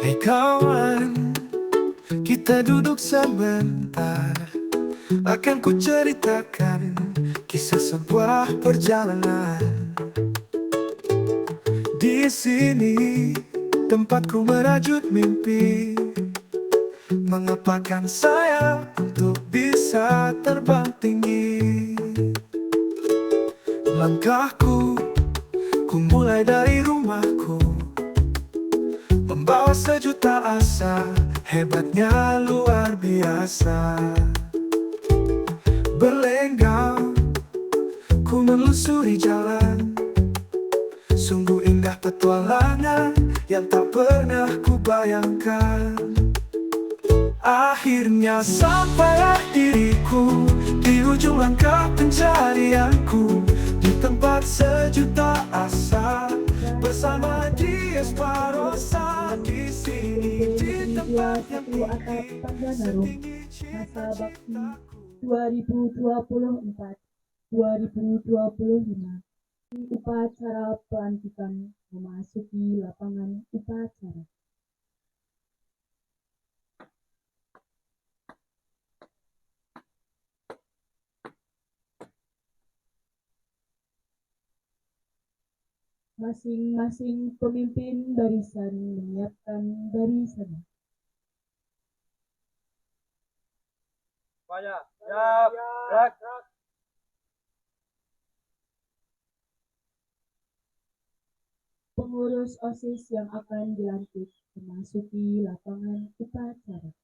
Hei kawan, kita duduk sebentar. Akan ku ceritakan kisah sebuah perjalanan. Di sini tempatku merajut mimpi, mengepakkan sayap untuk bisa terbang tinggi. Langkahku, ku mulai dari rumahku, membawa sejuta asa, hebatnya luar biasa. Berlenggang, ku menelusuri jalan, sungguh indah petualangan yang tak pernah ku bayangkan. Akhirnya sampailah diriku di ujung langkah pencarianku, di tempat sejuta asa, bersama di Esparosa. Di sini, di tempat yang tinggi, setinggi Masa Bakti 2024-2025. Upacara pelantikan memasuki lapangan upacara. Masing-masing pemimpin barisan menyiapkan barisannya. Semuanya, siap, gerak. Pengurus OSIS yang akan dilantik memasuki lapangan upacara.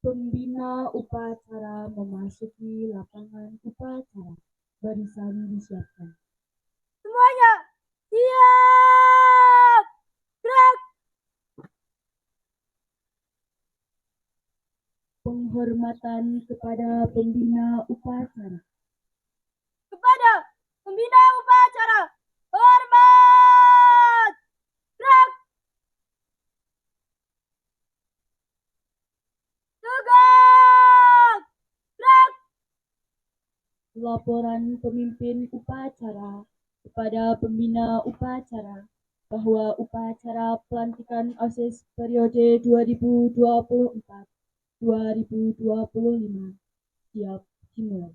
Pembina upacara memasuki lapangan upacara. Barisan disiapkan. Semuanya siap, gerak. Penghormatan kepada pembina upacara. Kepada pembina upacara, hormat, gerak. Tegak, gerak. Laporan pemimpin upacara kepada pembina upacara bahwa upacara pelantikan OSIS periode 2024-2025 siap dimulai.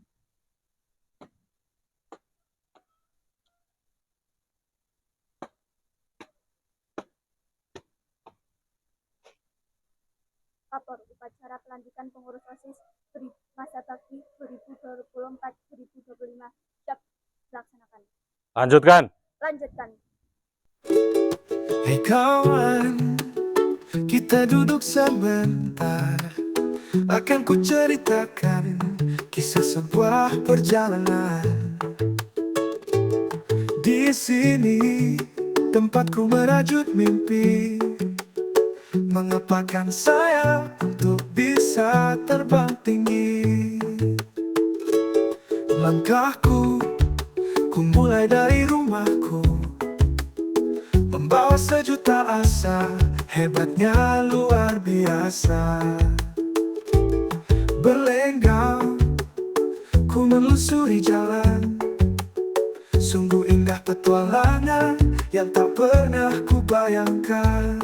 Lapor upacara pelantikan pengurus OSIS masa bakti 2024-2025 siap dilaksanakan. Lanjutkan. Hei kawan, kita duduk sebentar. Akan ku ceritakan kisah sebuah perjalanan. Di sini tempatku merajut mimpi, mengepakkan sayap untuk bisa terbang tinggi. Langkahku, ku mulai dari rumahku, membawa sejuta asa, hebatnya luar biasa. Berlenggang, ku menelusuri jalan, sungguh indah petualangan yang tak pernah ku bayangkan.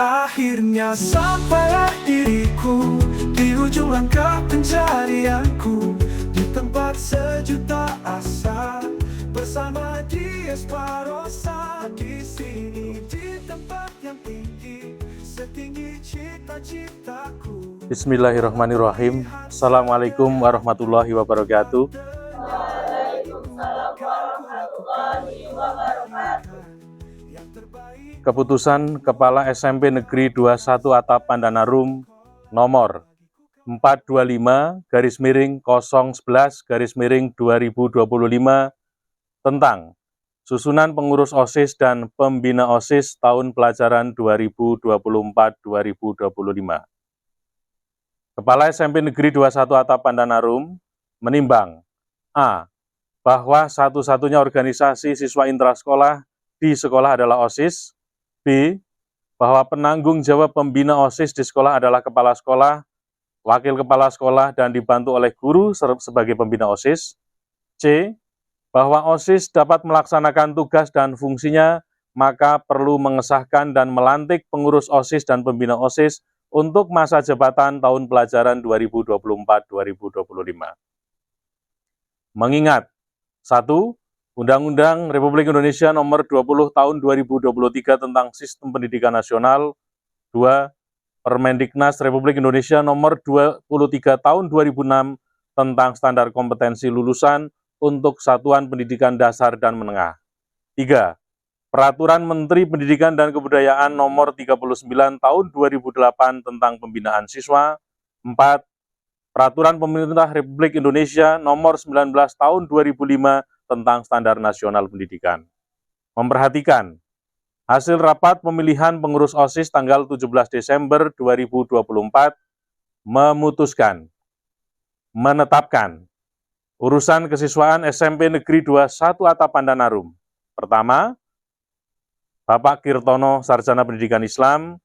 Akhirnya sampailah diriku di ujung langkah pencarianku, di tempat sejuta asa, bersama di Esparosa. Di sini, di tempat yang tinggi, setinggi cita-citaku. Bismillahirrahmanirrahim. Assalamualaikum warahmatullahi wabarakatuh. Keputusan Kepala SMP Negeri 21 Atap Pandanarum nomor 425-011-2025 tentang susunan pengurus OSIS dan pembina OSIS tahun pelajaran 2024-2025. Kepala SMP Negeri 21 Atapan Danarum menimbang A. Bahwa satu-satunya organisasi siswa intrasekolah di sekolah adalah OSIS. B. Bahwa penanggung jawab pembina OSIS di sekolah adalah kepala sekolah, wakil kepala sekolah, dan dibantu oleh guru sebagai pembina OSIS. C. Bahwa OSIS dapat melaksanakan tugas dan fungsinya, maka perlu mengesahkan dan melantik pengurus OSIS dan pembina OSIS untuk masa jabatan tahun pelajaran 2024-2025. Mengingat 1. Undang-Undang Republik Indonesia Nomor 20 Tahun 2023 tentang Sistem Pendidikan Nasional. 2. Permendiknas Republik Indonesia Nomor 23 Tahun 2006 tentang Standar Kompetensi Lulusan untuk Satuan Pendidikan Dasar dan Menengah. 3. Peraturan Menteri Pendidikan dan Kebudayaan Nomor 39 Tahun 2008 tentang Pembinaan Siswa. 4. Peraturan Pemerintah Republik Indonesia Nomor 19 Tahun 2005 tentang Standar Nasional Pendidikan. Memperhatikan hasil rapat pemilihan pengurus OSIS tanggal 17 Desember 2024 memutuskan, menetapkan urusan kesiswaan SMP Negeri 21 Atapan Danarum. Pertama, Bapak Kirtono, Sarjana Pendidikan Islam,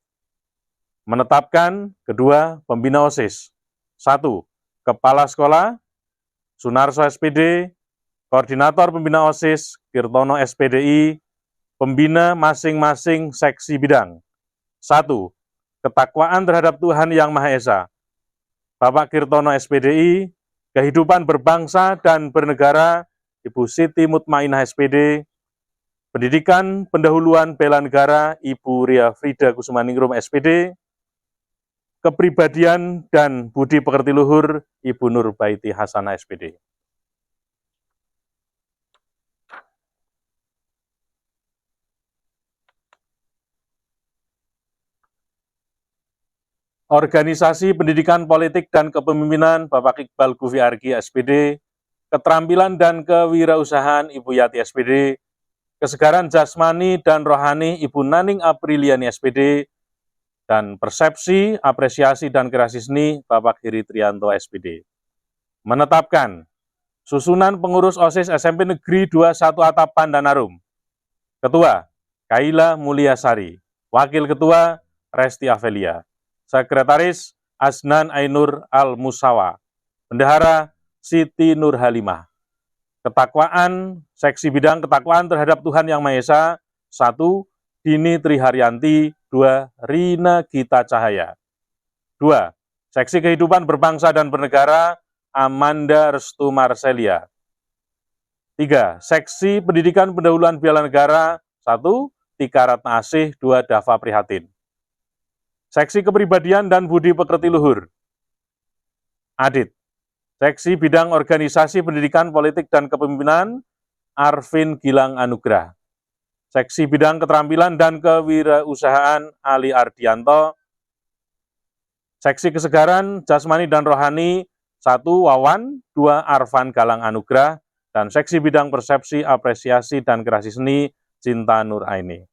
menetapkan kedua pembina OSIS. 1. Kepala Sekolah, Sunarso SPD, Koordinator Pembina OSIS, Kirtono SPDI, pembina masing-masing seksi bidang. 1. Ketakwaan terhadap Tuhan Yang Maha Esa, Bapak Kirtono SPDI, Kehidupan Berbangsa dan Bernegara, Ibu Siti Mutmainah SPD, Pendidikan Pendahuluan Bela Negara, Ibu Ria Frida Kusumaningrum SPD, Kepribadian dan Budi Pekerti Luhur, Ibu Nur Baiti Hasanah SPD. Organisasi Pendidikan Politik dan Kepemimpinan Bapak Iqbal Gufi Argi SPD, Keterampilan dan Kewirausahaan Ibu Yati SPD, Kesegaran Jasmani dan Rohani Ibu Naning Apriliani SPD, dan Persepsi, Apresiasi, dan Kreasi Seni Bapak Heri Trianto SPD. Menetapkan susunan pengurus OSIS SMP Negeri 21 Atapan Danarum. Ketua, Kaila Mulyasari. Wakil Ketua, Resti Avelia. Sekretaris, Asnan Ainur Al-Musawa. Bendahara, Siti Nur Halimah. Ketakwaan, seksi bidang ketakwaan terhadap Tuhan Yang Maha Esa. 1. Dini Triharyanti. 2. Rina Gita Cahaya. 2. Seksi kehidupan berbangsa dan bernegara, Amanda Restu Marcelia. 3. Seksi pendidikan pendahuluan bela negara, 1. Tika Ratna Asih. 2. Dava Prihatin. Seksi kepribadian dan budi pekerti luhur, Adit. Seksi bidang organisasi pendidikan politik dan kepemimpinan, Arvin Gilang Anugrah. Seksi bidang keterampilan dan kewirausahaan, Ali Ardianto. Seksi kesegaran jasmani dan rohani, 1. Wawan, 2. Arvan Galang Anugrah, dan seksi bidang persepsi, apresiasi, dan kreasi seni, Cinta Nur Aini.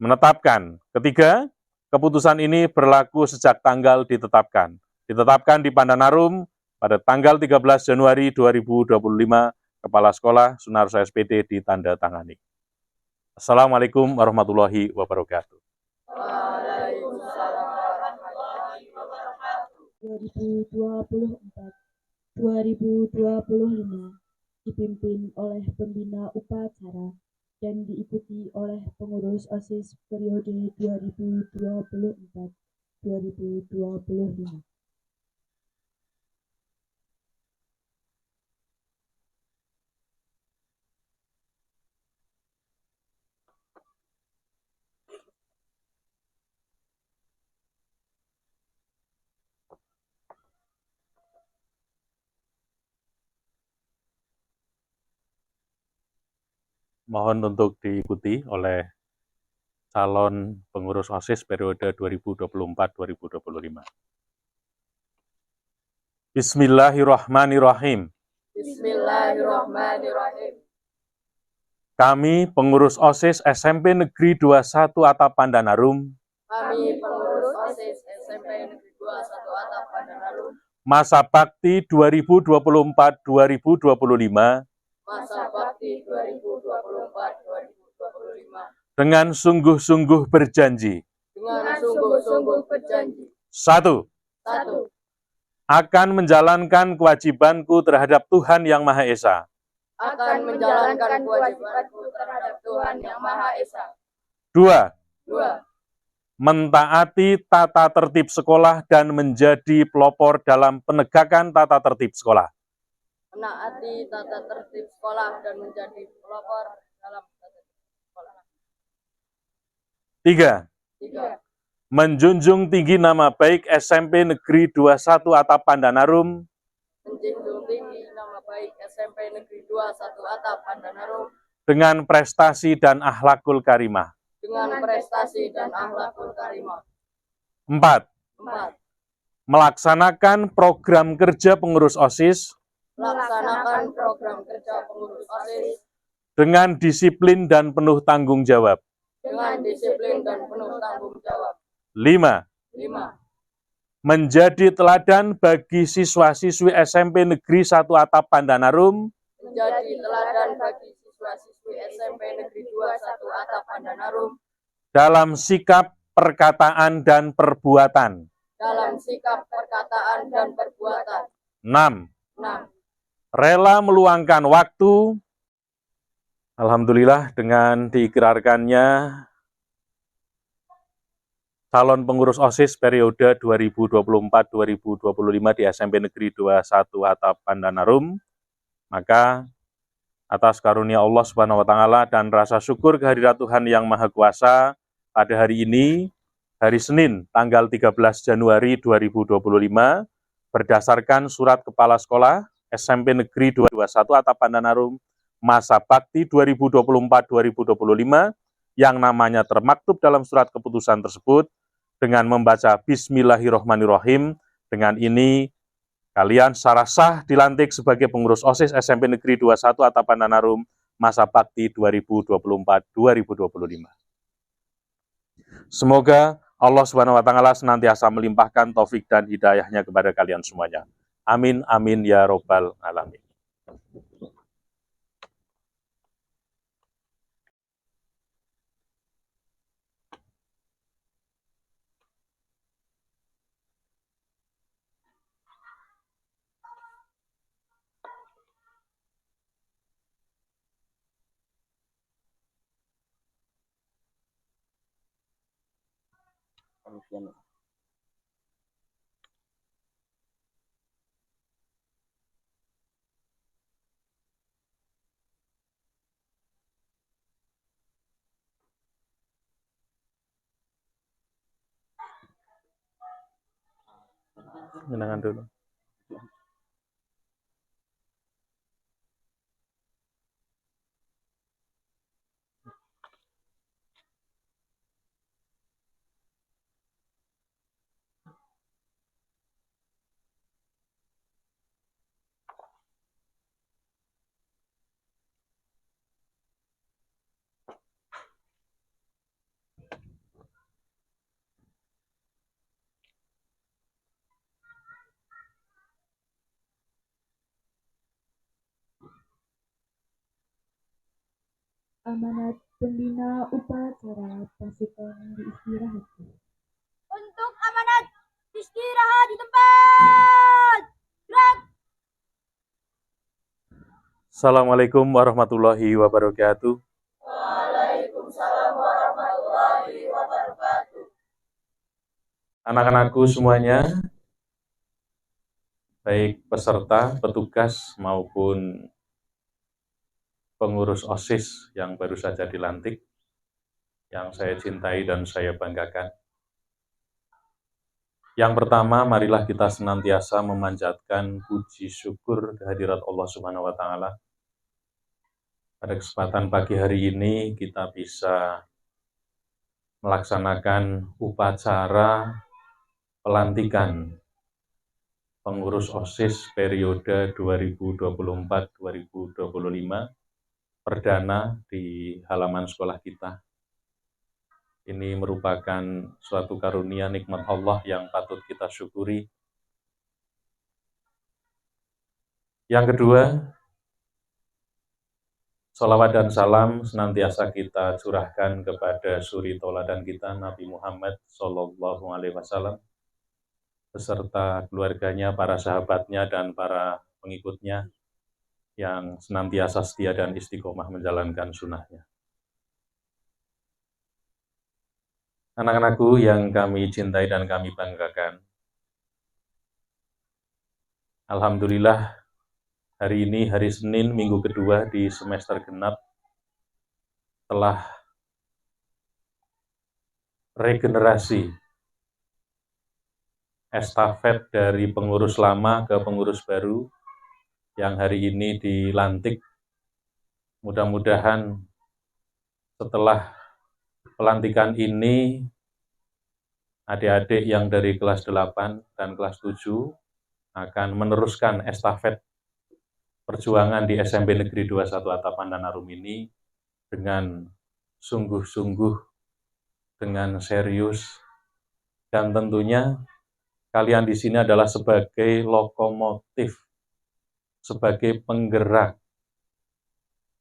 Menetapkan, ketiga, keputusan ini berlaku sejak tanggal ditetapkan. Ditetapkan di Pandanarum pada tanggal 13 Januari 2025, Kepala Sekolah Sunarso SPD ditandatangani. Assalamualaikum warahmatullahi wabarakatuh. Waalaikumsalam warahmatullahi wabarakatuh. 2024-2025 dipimpin oleh pembina upacara dan diikuti oleh pengurus OSIS periode 2024-2025. Mohon untuk diikuti oleh calon pengurus OSIS periode 2024-2025. Bismillahirrahmanirrahim. Bismillahirrahmanirrahim. Kami pengurus OSIS SMP Negeri 21 Atapan Danarum Kami pengurus OSIS SMP Negeri 21 Atapan masa bakti 2024-2025 dengan sungguh-sungguh berjanji. Satu, akan menjalankan kewajibanku terhadap Tuhan Yang Maha Esa. Dua, mentaati tata tertib sekolah dan menjadi pelopor dalam penegakan tata tertib sekolah. Tiga, menjunjung tinggi nama baik SMP Negeri 21 Atap Pandanarum dengan prestasi dan akhlakul karimah. Empat, melaksanakan program kerja pengurus OSIS dengan disiplin dan penuh tanggung jawab. 5. Menjadi teladan bagi siswa-siswi SMP Negeri 1 Atap Pandanarum dalam sikap, perkataan, dan perbuatan. 6. Rela meluangkan waktu, alhamdulillah dengan diikrarkannya calon pengurus OSIS periode 2024-2025 di SMP Negeri 21 Atap Pandanarum, maka atas karunia Allah Subhanahu wa Ta'ala dan rasa syukur kehadirat Tuhan Yang Maha Kuasa, pada hari ini, hari Senin, tanggal 13 Januari 2025, berdasarkan surat Kepala Sekolah SMP Negeri 21 Atap Pandanarum, masa bakti 2024-2025, yang namanya termaktub dalam surat keputusan tersebut, dengan membaca Bismillahirrohmanirrohim. Dengan ini, kalian secara sah dilantik sebagai pengurus OSIS SMP Negeri 21 Atap Pandanarum, masa bakti 2024-2025. Semoga Allah Subhanahu wa Ta'ala senantiasa melimpahkan taufik dan hidayahnya kepada kalian semuanya. Amin, amin, ya Robbal Alamin. Menangan dulu. Amanat pembina upacara pasukan diistirahatkan. Untuk amanat istirahat di tempat. Gerak. Assalamualaikum warahmatullahi wabarakatuh. Waalaikumsalam warahmatullahi wabarakatuh. Anak-anakku semuanya, baik peserta, petugas, maupun pengurus OSIS yang baru saja dilantik, yang saya cintai dan saya banggakan. Yang pertama, marilah kita senantiasa memanjatkan puji syukur kehadirat Allah Subhanahu wa Ta'ala. Pada kesempatan pagi hari ini kita bisa melaksanakan upacara pelantikan pengurus OSIS periode 2024-2025 perdana di halaman sekolah kita. Ini merupakan suatu karunia nikmat Allah yang patut kita syukuri, Yang kedua, sholawat dan salam senantiasa kita curahkan kepada suri tauladan kita Nabi Muhammad Sallallahu Alaihi Wasallam beserta keluarganya, para sahabatnya, dan para pengikutnya yang senantiasa setia dan istiqomah menjalankan sunnahnya. Anak-anakku yang kami cintai dan kami banggakan, alhamdulillah hari ini hari Senin minggu kedua di semester genap telah regenerasi estafet dari pengurus lama ke pengurus baru yang hari ini dilantik. Mudah-mudahan setelah pelantikan ini adik-adik yang dari kelas 8 dan kelas 7 akan meneruskan estafet perjuangan di SMP Negeri 21 Atapan dan Arum ini dengan sungguh-sungguh, dengan serius, dan tentunya kalian di sini adalah sebagai lokomotif, sebagai penggerak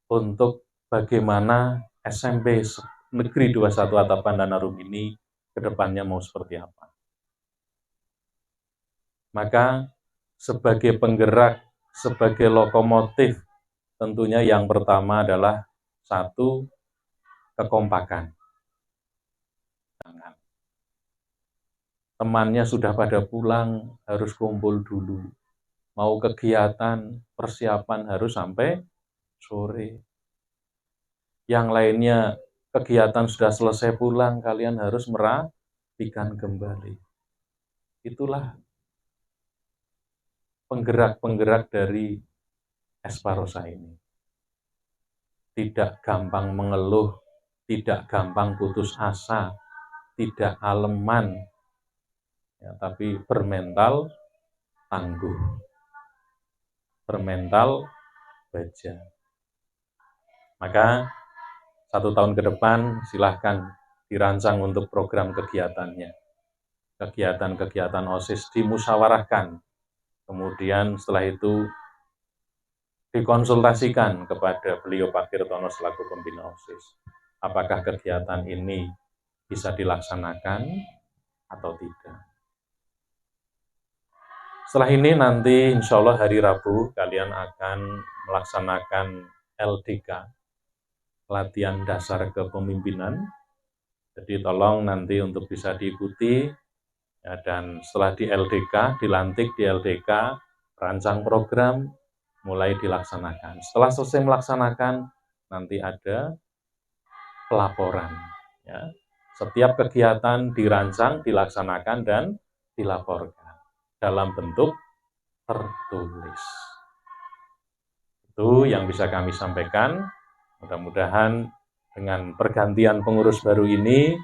untuk bagaimana SMP Negeri 21 Atapan dan Arum ini ke depannya mau seperti apa. Maka sebagai penggerak, sebagai lokomotif, tentunya yang pertama adalah satu, kekompakan. Temannya sudah pada pulang, harus kumpul dulu. Mau kegiatan, persiapan harus sampai sore. Yang lainnya kegiatan sudah selesai pulang, kalian harus merapikan kembali. Itulah penggerak-penggerak dari Esparosa ini. Tidak gampang mengeluh, tidak gampang putus asa, tidak aleman, ya, tapi bermental tangguh, bermental baja. Maka 1 tahun ke depan silahkan dirancang untuk program kegiatannya. Kegiatan-kegiatan OSIS dimusyawarahkan. Kemudian setelah itu dikonsultasikan kepada beliau Pak Kirtono selaku pembina OSIS. Apakah kegiatan ini bisa dilaksanakan atau tidak. Setelah ini nanti insya Allah hari Rabu kalian akan melaksanakan LDK, latihan dasar kepemimpinan. Jadi tolong nanti untuk bisa diikuti, ya, dan setelah di LDK, dilantik di LDK, rancang program, mulai dilaksanakan. Setelah selesai melaksanakan, nanti ada pelaporan. Ya. Setiap kegiatan dirancang, dilaksanakan, dan dilaporkan dalam bentuk tertulis. Itu yang bisa kami sampaikan. Mudah-mudahan dengan pergantian pengurus baru ini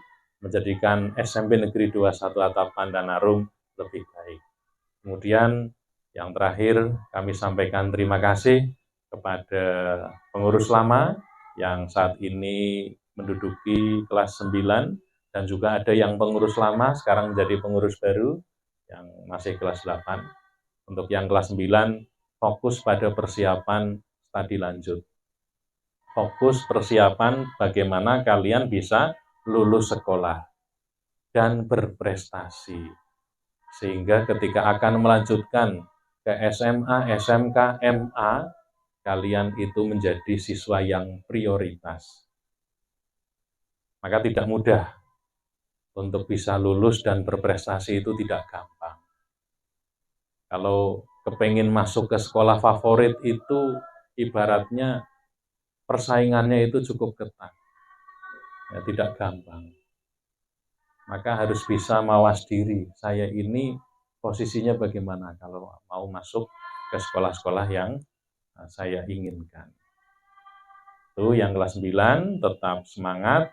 menjadikan SMP Negeri 21 Atapan dan Arum lebih baik. Kemudian yang terakhir kami sampaikan terima kasih kepada pengurus lama yang saat ini menduduki kelas 9 dan juga ada yang pengurus lama sekarang menjadi pengurus baru yang masih kelas 8. Untuk yang kelas 9 fokus pada persiapan studi lanjut. Fokus persiapan bagaimana kalian bisa lulus sekolah dan berprestasi. Sehingga ketika akan melanjutkan ke SMA, SMK, MA, kalian itu menjadi siswa yang prioritas. Maka tidak mudah untuk bisa lulus dan berprestasi, itu tidak gampang. Kalau kepengen masuk ke sekolah favorit itu ibaratnya persaingannya itu cukup ketat. Ya, tidak gampang. Maka harus bisa mawas diri. Saya ini posisinya bagaimana kalau mau masuk ke sekolah-sekolah yang saya inginkan. Itu yang kelas 9, tetap semangat,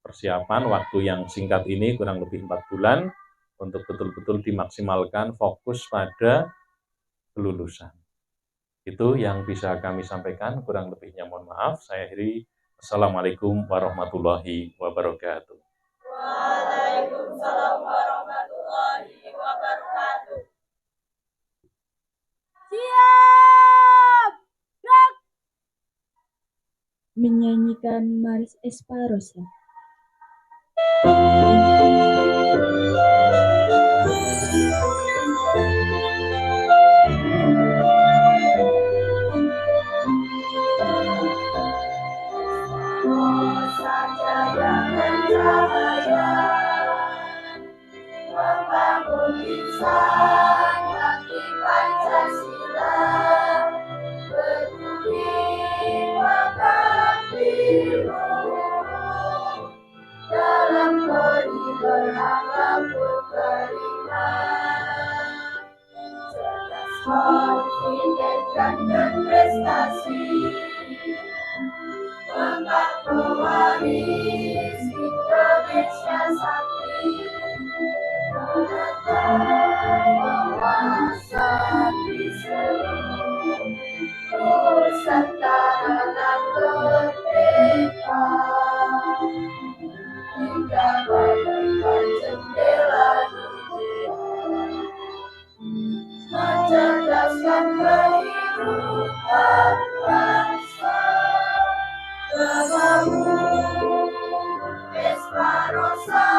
persiapan waktu yang singkat ini kurang lebih 4 bulan untuk betul-betul dimaksimalkan fokus pada kelulusan. Itu yang bisa kami sampaikan, kurang lebihnya mohon maaf. Saya akhiri. Assalamualaikum warahmatullahi wabarakatuh. Waalaikumsalam warahmatullahi wabarakatuh. Siap. menyanyikan Mars Esparosa. saja yang bercahaya, membangun insan bagi Pancasila, peduli mengambil dalam koridor apapun beriman, cerdas, confident dan berprestasi, bangga pewaris Indonesia sakti, menetap wawasan di seluruh Nusantara dan merdeka, hingga bagaikan jendela dunia, mencerdaskan kehidupan bangsa. Membangun Esparosa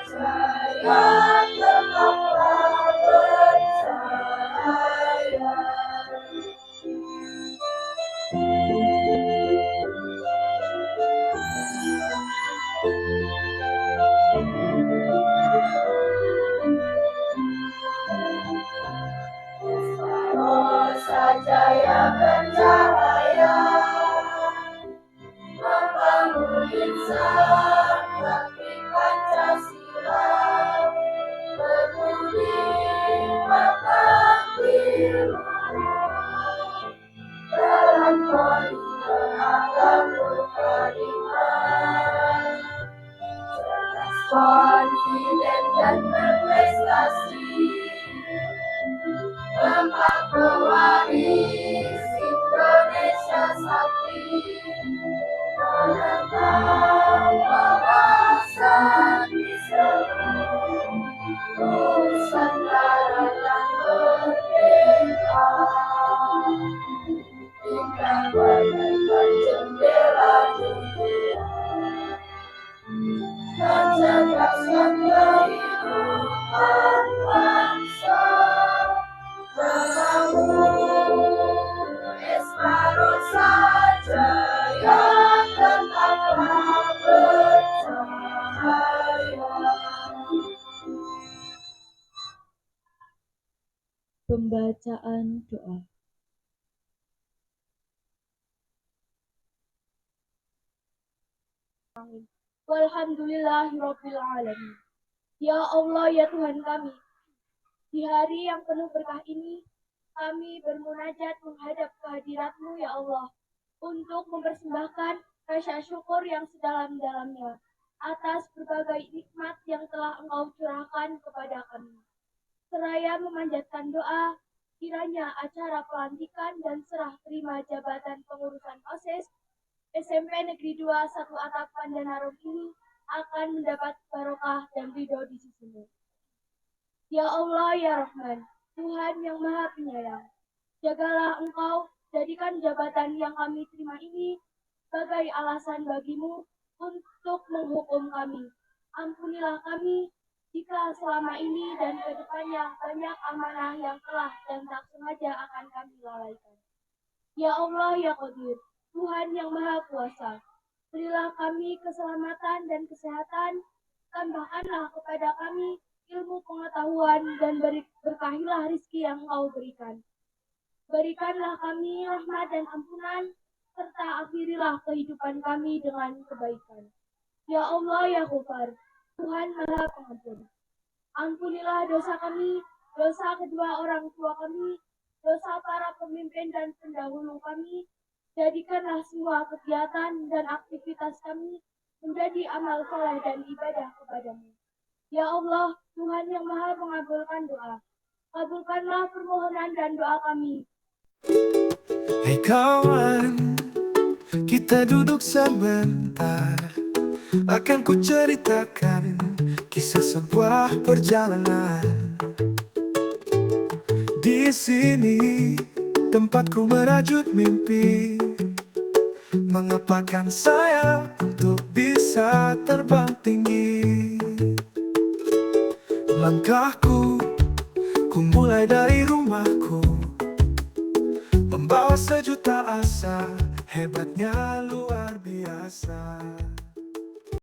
jaya, tetaplah berjaya. Esparosa jaya bercahaya, membangun insan bagi Pancasila, peduli mengambil dalam koridor apapun beriman, cerdas, confident dan berprestasi, bangga pewaris Indonesia sakti, menetap wawasan di seluruh Nusantara yang merdeka, hingga bagaikan jendela dunia, mencerdaskan kehidupan bangsa. Membangun Esparosa jaya, tetaplah bercahaya. Pembacaan doa. Walhamdulillahirrabbilalamin. Ya Allah, ya Tuhan kami, di hari yang penuh berkah ini, kami bermunajat menghadap kehadirat-Mu ya Allah, untuk mempersembahkan rasa syukur yang sedalam-dalamnya atas berbagai nikmat yang telah Engkau curahkan kepada kami. Seraya memanjatkan doa, kiranya acara pelantikan dan serah terima jabatan pengurusan OSIS SMP Negeri 2 1 Atap Pandanarum ini akan mendapat barokah dan ridho di sisi-Mu. Ya Allah, ya Rahman, Tuhan yang Maha Penyayang, jagalah Engkau, jadikan jabatan yang kami terima ini sebagai alasan bagi-Mu untuk menghukum kami. Ampunilah kami jika selama ini dan ke depannya banyak amanah yang telah dan tak sengaja akan kami lalaikan. Ya Allah, ya Qadir, Tuhan yang Maha Kuasa, berilah kami keselamatan dan kesehatan, tambahkanlah kepada kami ilmu pengetahuan dan berkahilah rizki yang Engkau berikan. Berikanlah kami rahmat dan ampunan, serta akhirilah kehidupan kami dengan kebaikan. Ya Allah, ya Ghafar, Tuhan Maha Pengampun, ampunilah dosa kami, dosa kedua orang tua kami, dosa para pemimpin dan pendahulu kami. Jadikanlah semua kegiatan dan aktivitas kami menjadi amal soleh dan ibadah kepada-Mu. Ya Allah, Tuhan yang Maha mengabulkan doa, kabulkanlah permohonan dan doa kami. Hei kawan, kita duduk sebentar. Akan ku ceritakan kisah sebuah perjalanan. Di sini tempatku merajut mimpi, mengepakkan sayap untuk bisa terbang tinggi. Langkahku, ku mulai dari rumahku, membawa sejuta asa, hebatnya luar biasa.